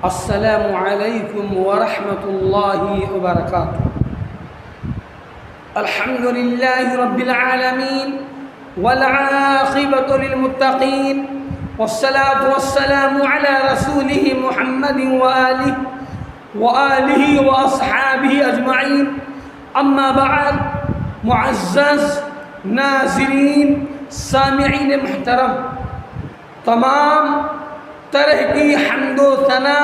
السلام علیکم ورحمۃ اللہ وبرکاتہ۔ الحمد للہ رب العالمین والعاقبۃ للمتقین والصلاة والسلام علی رسولہ محمد وآلہ واصحابہ اجمعین، اما بعد۔ معزز ناظرین، سامعین محترم، تمام طرح کی حمد و ثنا،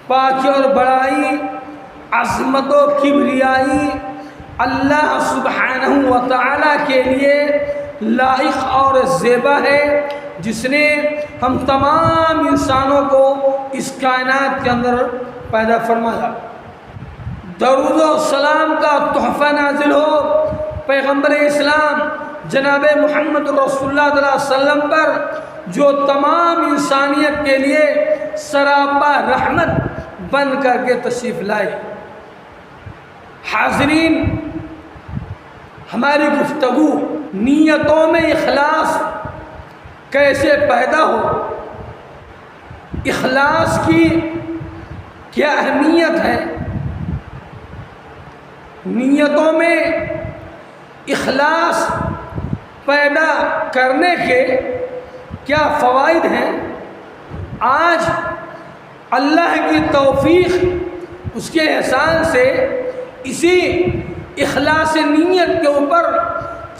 پاکی اور بڑائی، عظمت و کبریائی اللہ سبحانہ و تعالیٰ کے لیے لائق اور زیبا ہے، جس نے ہم تمام انسانوں کو اس کائنات کے اندر پیدا فرمایا۔ درود و سلام کا تحفہ نازل ہو پیغمبر اسلام جناب محمد رسول اللہ صلی اللہ علیہ وسلم پر، جو تمام انسانیت کے لیے سراپا رحمت بن کر کے تشریف لائے۔ حاضرین، ہماری گفتگو نیتوں میں اخلاص کیسے پیدا ہو، اخلاص کی کیا اہمیت ہے، نیتوں میں اخلاص پیدا کرنے کے کیا فوائد ہیں، آج اللہ کی توفیق، اس کے احسان سے اسی اخلاص نیت کے اوپر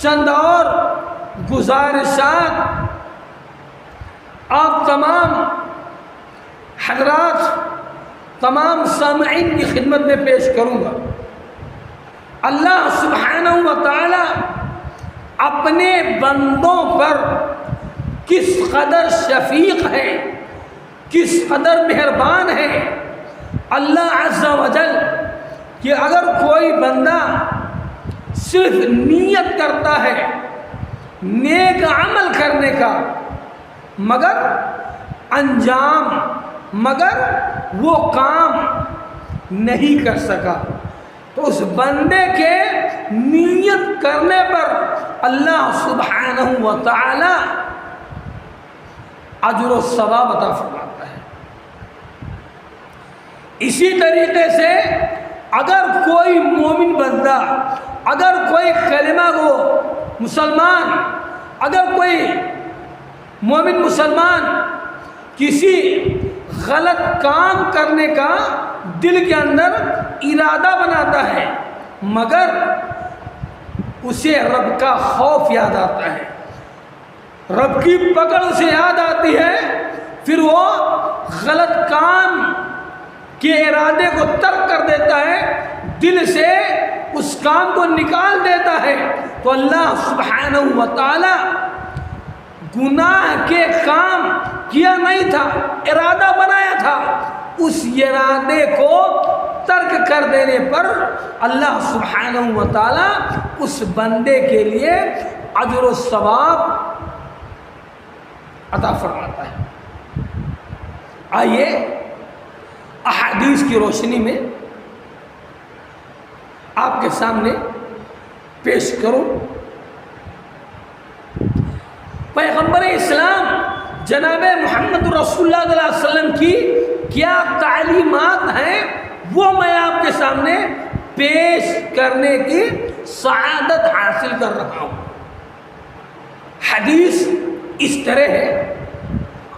چند اور گزارشات آپ تمام حضرات، تمام سامعین کی خدمت میں پیش کروں گا۔ اللہ سبحانہ و تعالی اپنے بندوں پر کس قدر شفیق ہے، کس قدر مہربان ہے۔ اللہ عز و جل کہ اگر کوئی بندہ صرف نیت کرتا ہے نیک عمل کرنے کا، مگر انجام، مگر وہ کام نہیں کر سکا، تو اس بندے کے نیت کرنے پر اللہ سبحانہ و تعالی اجر و ثواب عطا فرماتا ہے۔ اسی طریقے سے اگر کوئی مومن بندہ، اگر کوئی کلمہ گو مسلمان، اگر کوئی مومن مسلمان کسی غلط کام کرنے کا دل کے اندر ارادہ بناتا ہے، مگر اسے رب کا خوف یاد آتا ہے، رب کی پکڑ اسے یاد آتی ہے، پھر وہ غلط کام کے ارادے کو ترک کر دیتا ہے، دل سے اس کام کو نکال دیتا ہے، تو اللہ سبحانہ و تعالی گناہ کے کام کیا نہیں تھا، ارادہ بنایا تھا، اس ارادے کو ترک کر دینے پر اللہ سبحانہ و تعالی اس بندے کے لیے اجر و ثواب عطا فرماتا ہے۔ آئیے احادیث کی روشنی میں آپ کے سامنے پیش کروں پیغمبر اسلام جناب محمد رسول اللہ صلی اللہ علیہ وسلم کی کیا تعلیمات ہیں، وہ میں آپ کے سامنے پیش کرنے کی سعادت حاصل کر رہا ہوں۔ حدیث اس طرح ہے،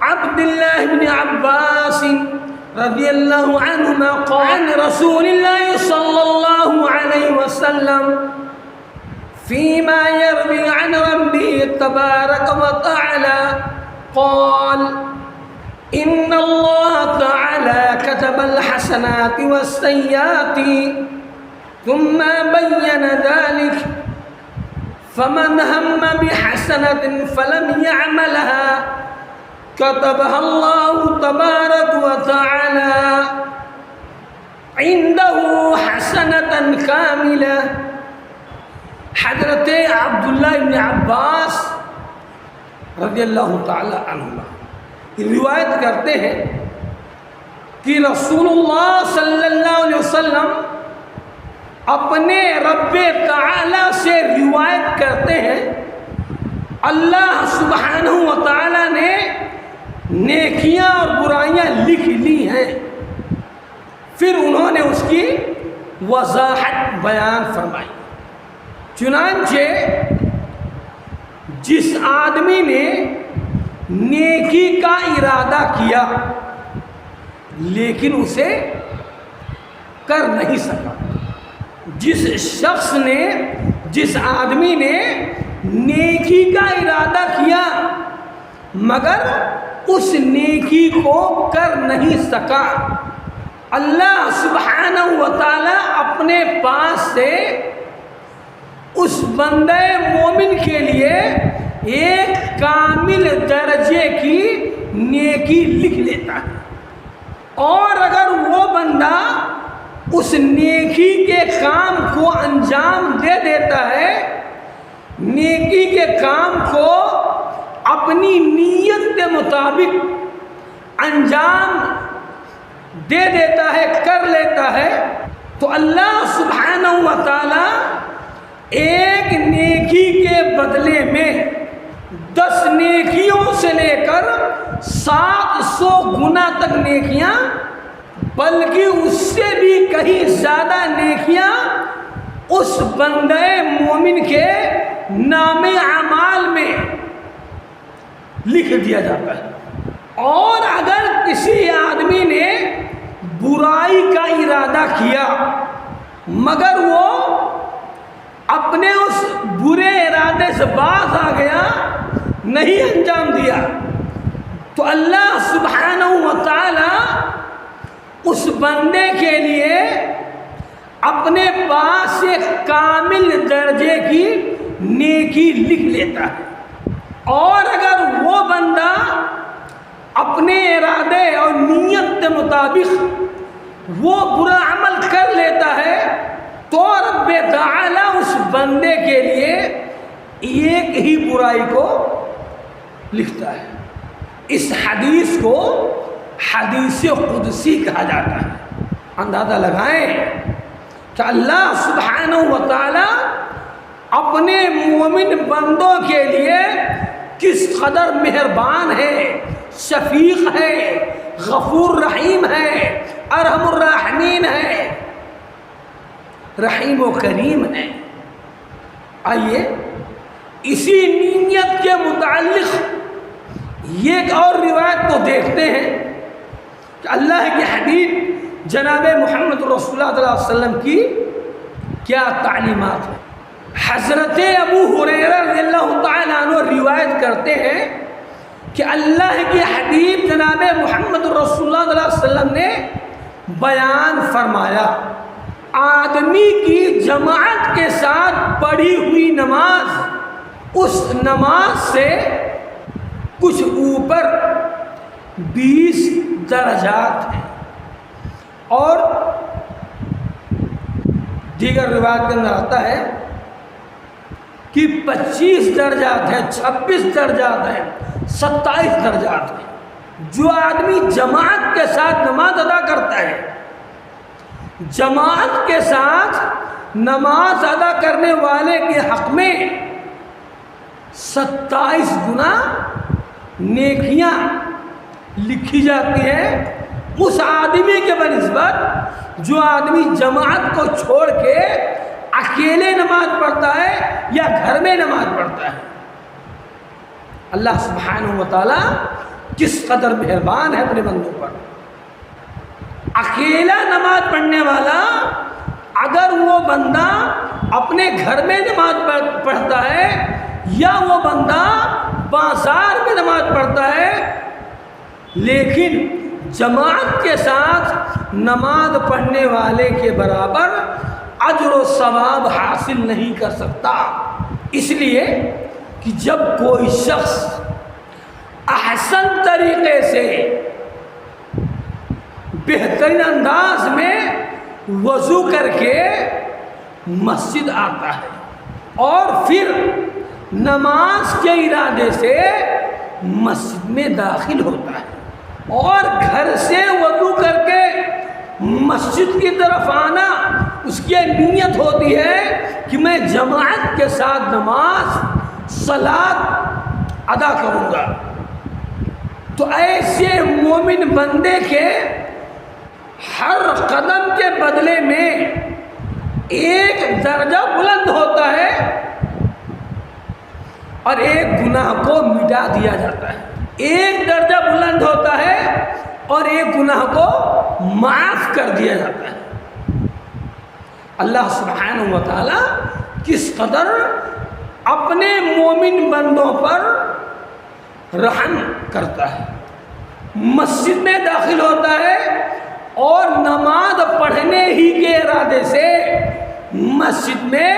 عبداللہ بن عباس رضی اللہ عنہما قال عن رسول اللہ صلی اللہ علیہ وسلم فيما يروي عن ربه تبارك وتعالى قال إن الله تعالى كتب الحسنات والسيئات ثم بين ذلك فمن هم بحسنة فلم يعملها كتبها الله تبارك وتعالى عنده حسنة كاملة۔ حضرت عبداللہ ابن عباس رضی اللہ تعالی عنہ روایت کرتے ہیں کہ رسول اللہ صلی اللہ علیہ وسلم اپنے رب تعالی سے روایت کرتے ہیں، اللہ سبحانہ و تعالی نے نیکیاں اور برائیاں لکھ لی ہیں، پھر انہوں نے اس کی وضاحت بیان فرمائی۔ چنانچہ جس آدمی نے نیکی کا ارادہ کیا لیکن اسے کر نہیں سکا، جس آدمی نے نیکی کا ارادہ کیا مگر اس نیکی کو کر نہیں سکا، اللہ سبحانہ و تعالی اپنے پاس سے اس بندے مومن کے لیے ایک کامل درجے کی نیکی لکھ لیتا ہے، اور اگر وہ بندہ اس نیکی کے کام کو انجام دے دیتا ہے، نیکی کے کام کو اپنی نیت کے مطابق انجام دے دیتا ہے، کر لیتا ہے، تو اللہ سبحانہ و تعالی ایک نیکی کے بدلے میں 10 نیکیوں سے لے کر 700 گنا تک نیکیاں، بلکہ اس سے بھی کہیں زیادہ نیکیاں اس بندے مومن کے نام اعمال میں لکھ دیا جاتا ہے۔ اور اگر کسی آدمی نے برائی کا ارادہ کیا مگر وہ اپنے اس برے ارادے سے باز آ گیا، نہیں انجام دیا، تو اللہ سبحانہ و تعالی اس بندے کے لیے اپنے پاس ایک کامل درجے کی نیکی لکھ لیتا ہے، اور اگر وہ بندہ اپنے ارادے اور نیت کے مطابق وہ برا عمل کر لیتا ہے تو رب تعالی اس بندے کے لیے ایک ہی برائی کو لکھتا ہے۔ اس حدیث کو حدیث قدسی کہا جاتا ہے۔ اندازہ لگائیں کہ اللہ سبحانہ و تعالی اپنے مومن بندوں کے لیے کس قدر مہربان ہے، شفیق ہے، غفور رحیم ہے، ارحم الراحمین ہے، رحیم و کریم ہے۔ آئیے اسی نیت کے متعلق ایک اور روایت کو دیکھتے ہیں کہ اللہ کی حبیب جناب محمد رسول اللہ صلی اللہ علیہ وسلم کی کیا تعلیمات ہیں۔ حضرت ابو ہریرہ رضی اللہ تعالیٰ عنہ روایت کرتے ہیں کہ اللہ کے حبیب جناب محمد رسول اللہ صلی اللہ علیہ وسلم نے بیان فرمایا، آدمی کی جماعت کے ساتھ پڑھی ہوئی نماز اس نماز سے کچھ اوپر 20 درجات ہیں، اور دیگر روایت کے اندر آتا ہے کہ 25 درجات ہیں، 26 درجات ہیں، 27 درجات ہیں۔ جو آدمی جماعت کے ساتھ نماز ادا کرتا ہے، جماعت کے ساتھ نماز ادا کرنے والے کے حق میں 27 گنا نیکیاں لکھی جاتی ہیں اس آدمی کے بنسبت جو آدمی جماعت کو چھوڑ کے اکیلے نماز پڑھتا ہے یا گھر میں نماز پڑھتا ہے۔ اللہ سبحانہ و تعالیٰ کس قدر مہربان ہے اپنے بندوں پر۔ اکیلا نماز پڑھنے والا اگر وہ بندہ اپنے گھر میں نماز پڑھتا ہے یا وہ بندہ بازار میں نماز پڑھتا ہے لیکن جماعت کے ساتھ نماز پڑھنے والے کے برابر اجر و ثواب حاصل نہیں کر سکتا، اس لیے کہ جب کوئی شخص احسن طریقے سے بہترین انداز میں وضو کر کے مسجد آتا ہے اور پھر نماز کے ارادے سے مسجد میں داخل ہوتا ہے اور گھر سے وضو کر کے مسجد کی طرف آنا اس کی نیت ہوتی ہے کہ میں جماعت کے ساتھ نماز صلاۃ ادا کروں گا، تو ایسے مومن بندے کے ہر قدم کے بدلے میں ایک درجہ بلند ہوتا ہے اور ایک گناہ کو مٹا دیا جاتا ہے. ایک درجہ بلند ہوتا ہے اور ایک گناہ کو معاف کر دیا جاتا ہے. اللہ سبحانہ و تعالی کس قدر اپنے مومن بندوں پر رحم کرتا ہے. مسجد میں داخل ہوتا ہے اور نماز پڑھنے ہی کے ارادے سے مسجد میں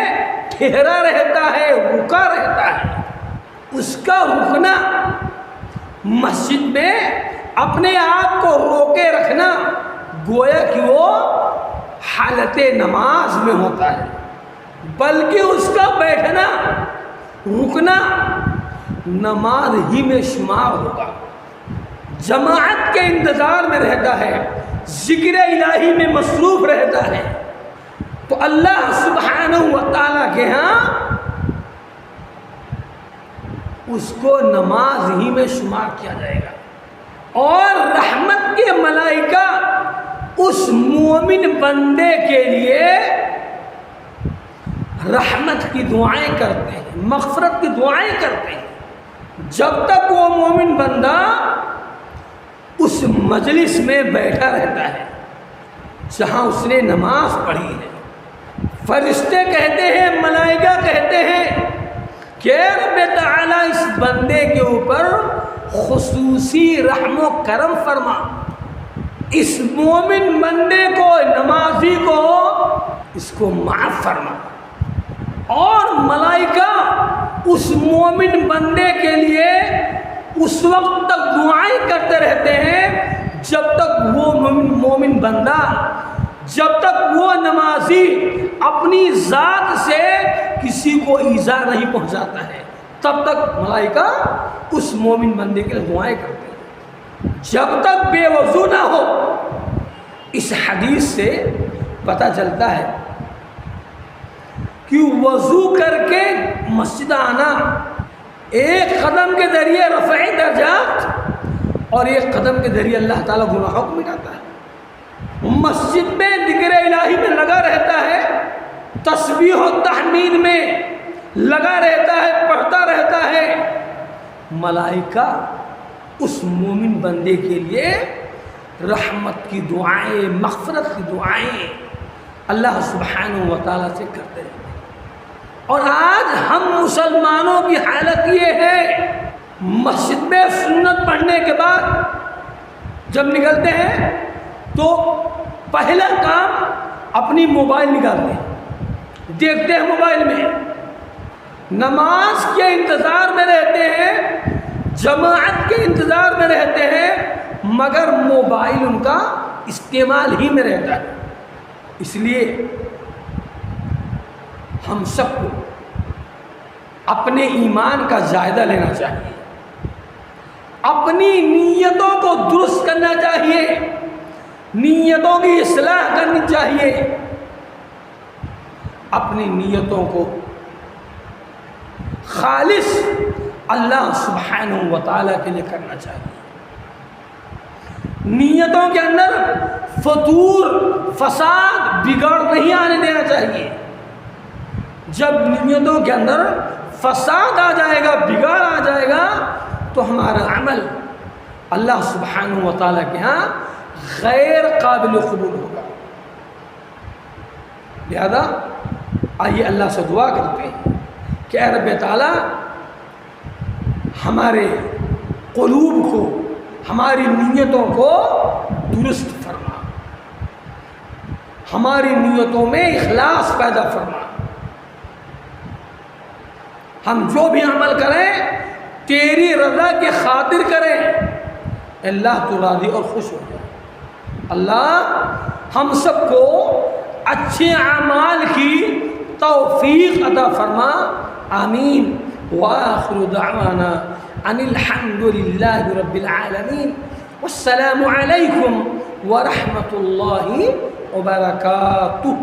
ٹھہرا رہتا ہے، رکا رہتا ہے. اس کا رکنا، مسجد میں اپنے آپ کو روکے رکھنا، گویا کہ وہ حالت نماز میں ہوتا ہے، بلکہ اس کا بیٹھنا، رکنا نماز ہی میں شمار ہوگا. جماعت کے انتظار میں رہتا ہے، ذکر الہی میں مصروف رہتا ہے. تو اللہ سبحانہ و تعالیٰ کے ہاں اس کو نماز ہی میں شمار کیا جائے گا. اور رحمت کے ملائکہ اس مومن بندے کے لیے رحمت کی دعائیں کرتے ہیں، مغفرت کی دعائیں کرتے ہیں، جب تک وہ مومن بندہ اس مجلس میں بیٹھا رہتا ہے جہاں اس نے نماز پڑھی ہے. فرشتے کہتے ہیں، ملائکہ کہتے ہیں کہ رب تعالیٰ اس بندے کے اوپر خصوصی رحم و کرم فرما، اس مومن بندے کو، نمازی کو، اس کو معاف فرما. اور ملائکہ اس مومن بندے کے لیے اس وقت تک دعائیں کرتے رہتے ہیں جب تک وہ مومن بندہ، جب تک وہ نمازی اپنی ذات سے کسی کو ایذا نہیں پہنچاتا ہے، تب تک ملائکہ اس مومن بندے کے لیے دعائیں کرتے ہیں جب تک بے وضو نہ ہو. اس حدیث سے پتہ چلتا ہے کہ وضو کر کے مسجد آنا ایک قدم کے ذریعے رفع درجات اور ایک قدم کے ذریعے اللہ تعالیٰ گناہوں کو مٹاتا ہے. مسجد میں ذکر الہی میں لگا رہتا ہے، تسبیح و تحمید میں لگا رہتا ہے، پڑھتا رہتا ہے. ملائکہ اس مومن بندے کے لیے رحمت کی دعائیں، مغفرت کی دعائیں اللہ سبحانہ و تعالیٰ سے کرتے رہتے ہیں. اور آج ہم مسلمانوں کی حالت یہ ہے، مسجد میں سنت پڑھنے کے بعد جب نکلتے ہیں تو پہلا کام اپنی موبائل نکالتے ہیں، دیکھتے ہیں موبائل میں، نماز کے انتظار میں رہتے ہیں، جماعت کے انتظار میں رہتے ہیں، مگر موبائل ان کا استعمال ہی میں رہتا ہے. اس لیے ہم سب کو اپنے ایمان کا جائزہ لینا چاہیے، اپنی نیتوں کو درست کرنا چاہیے، نیتوں کی اصلاح کرنی چاہیے، اپنی نیتوں کو خالص اللہ سبحانہ و تعالیٰ کے لیے کرنا چاہیے. نیتوں کے اندر فطور، فساد، بگاڑ نہیں آنے دینا چاہیے. جب نیتوں کے اندر فساد آ جائے گا، بگاڑ آ جائے گا، تو ہمارا عمل اللہ سبحانہ و تعالیٰ کے ہاں غیر قابل قبول ہوگا. لہذا آئیے اللہ سے دعا کرتے ہیں کہ اے رب تعالیٰ ہمارے قلوب کو، ہماری نیتوں کو درست فرما، ہماری نیتوں میں اخلاص پیدا فرما. ہم جو بھی عمل کریں تیری رضا کی خاطر کریں، اللہ تو راضی اور خوش ہو جائے. اللہ ہم سب کو اچھے اعمال کی توفیق عطا فرما. آمین. وآخر دعوانا ان الحمد للہ رب العالمین. والسلام علیکم ورحمۃ اللہ وبرکاتہ.